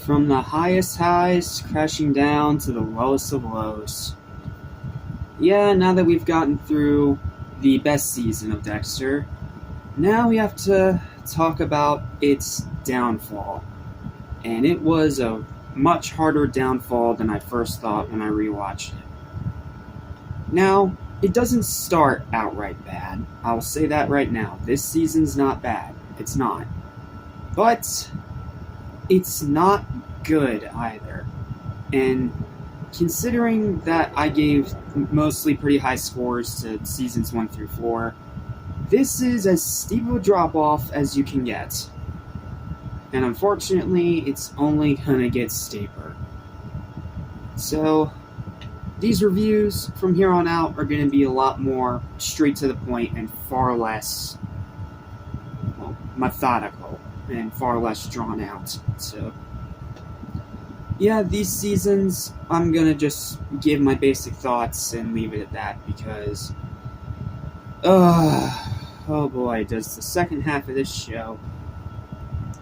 From the highest highs crashing down to the lowest of lows. Yeah, now that we've gotten through the best season of Dexter, now we have to talk about its downfall. And it was a much harder downfall than I first thought when I rewatched it. Now, it doesn't start outright bad. I'll say that right now. This season's not bad. It's not. But it's not good either. And considering that I gave mostly pretty high scores to seasons 1 through 4, this is as steep of a drop-off as you can get. And unfortunately, it's only gonna get steeper. So, these reviews from here on out are gonna be a lot more straight to the point and far less, methodical and far less drawn out. So, yeah, these seasons, I'm gonna just give my basic thoughts and leave it at that because, oh boy, does the second half of this show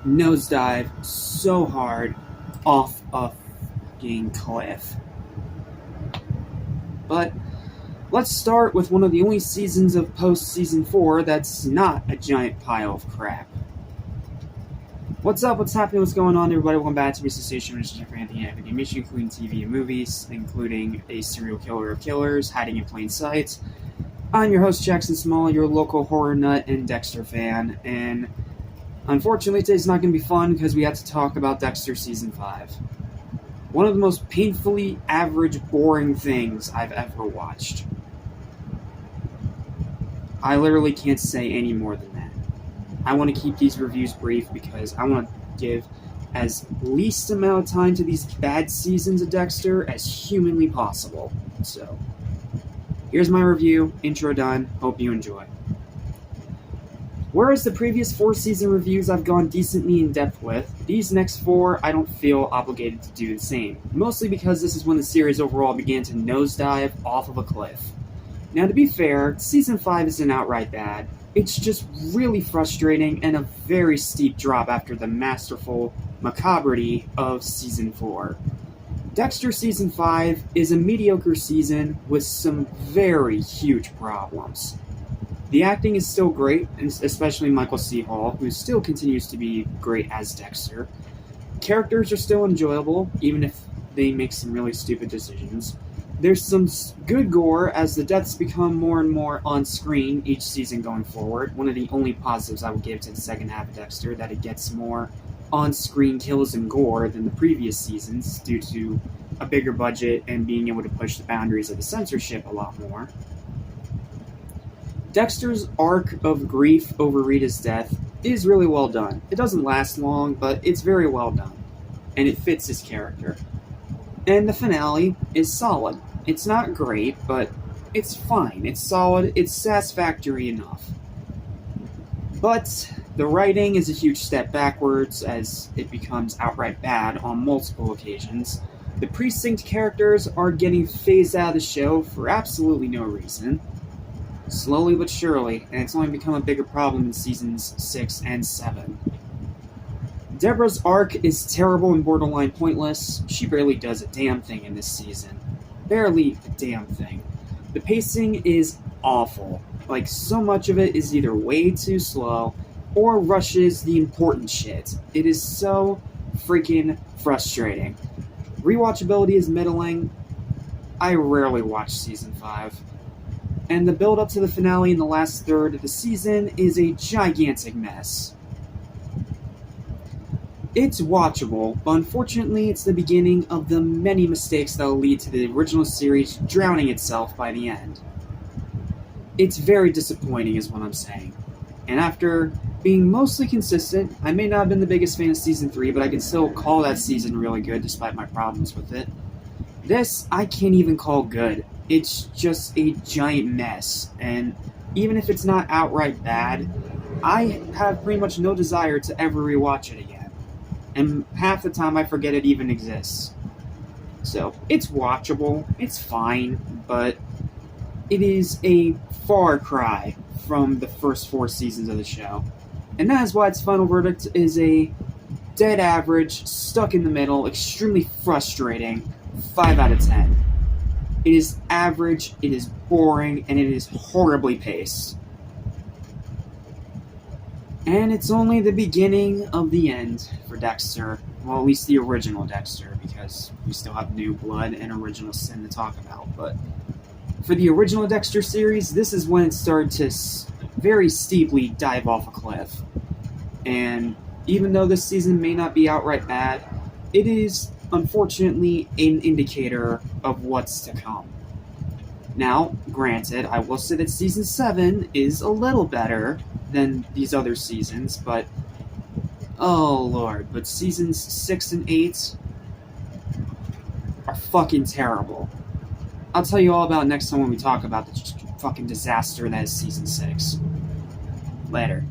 nosedive so hard off a fucking cliff. But let's start with one of the only seasons of post-season 4 that's not a giant pile of crap. What's up? What's happening? What's going on, everybody? Welcome back to Mr. Station, which is Jeffrey Anthony Academy Mission, including TV and movies, including a serial killer of killers hiding in plain sight. I'm your host, Jackson Small, your local horror nut and Dexter fan, and unfortunately today's not going to be fun because we have to talk about Dexter Season 5. One of the most painfully average, boring things I've ever watched. I literally can't say any more than that. I want to keep these reviews brief because I want to give as least amount of time to these bad seasons of Dexter as humanly possible. So, here's my review, intro done, hope you enjoy. Whereas the previous 4 season reviews I've gone decently in depth with, these next 4 I don't feel obligated to do the same, mostly because this is when the series overall began to nosedive off of a cliff. Now to be fair, season 5 isn't outright bad, it's just really frustrating and a very steep drop after the masterful macabrity of season 4. Dexter Season 5 is a mediocre season with some very huge problems. The acting is still great, and especially Michael C. Hall, who still continues to be great as Dexter. Characters are still enjoyable, even if they make some really stupid decisions. There's some good gore as the deaths become more and more on screen each season going forward. One of the only positives I would give to the second half of Dexter, that it gets more on-screen kills and gore than the previous seasons due to a bigger budget and being able to push the boundaries of the censorship a lot more. Dexter's arc of grief over Rita's death is really well done. It doesn't last long, but it's very well done, and it fits his character. And the finale is solid. It's not great, but it's fine. It's solid. It's satisfactory enough. But the writing is a huge step backwards as it becomes outright bad on multiple occasions. The precinct characters are getting phased out of the show for absolutely no reason. Slowly but surely, and it's only become a bigger problem in seasons 6 and 7. Deborah's arc is terrible and borderline pointless. She barely does a damn thing in this season. Barely a damn thing. The pacing is awful. Like, so much of it is either way too slow or rushes the important shit. It is so freaking frustrating. Rewatchability is middling. I rarely watch season 5. And the build-up to the finale in the last third of the season is a gigantic mess. It's watchable, but unfortunately it's the beginning of the many mistakes that will lead to the original series drowning itself by the end. It's very disappointing is what I'm saying. And after being mostly consistent, I may not have been the biggest fan of Season 3, but I can still call that season really good despite my problems with it. This, I can't even call good. It's just a giant mess, and even if it's not outright bad, I have pretty much no desire to ever rewatch it again. And half the time I forget it even exists. So, it's watchable, it's fine, but it is a far cry from the first 4 seasons of the show. And that is why its final verdict is a dead average, stuck in the middle, extremely frustrating, 5 out of 10. It is average, it is boring, and it is horribly paced. And it's only the beginning of the end for Dexter. Well, at least the original Dexter, because we still have New Blood and Original Sin to talk about. But for the original Dexter series, this is when it started to very steeply dive off a cliff. And even though this season may not be outright bad, it is unfortunately an indicator of what's to come. Now, granted, I will say that Season 7 is a little better than these other seasons, but oh lord, but Seasons 6 and 8 are fucking terrible. I'll tell you all about it next time when we talk about the fucking disaster that is Season 6. Later.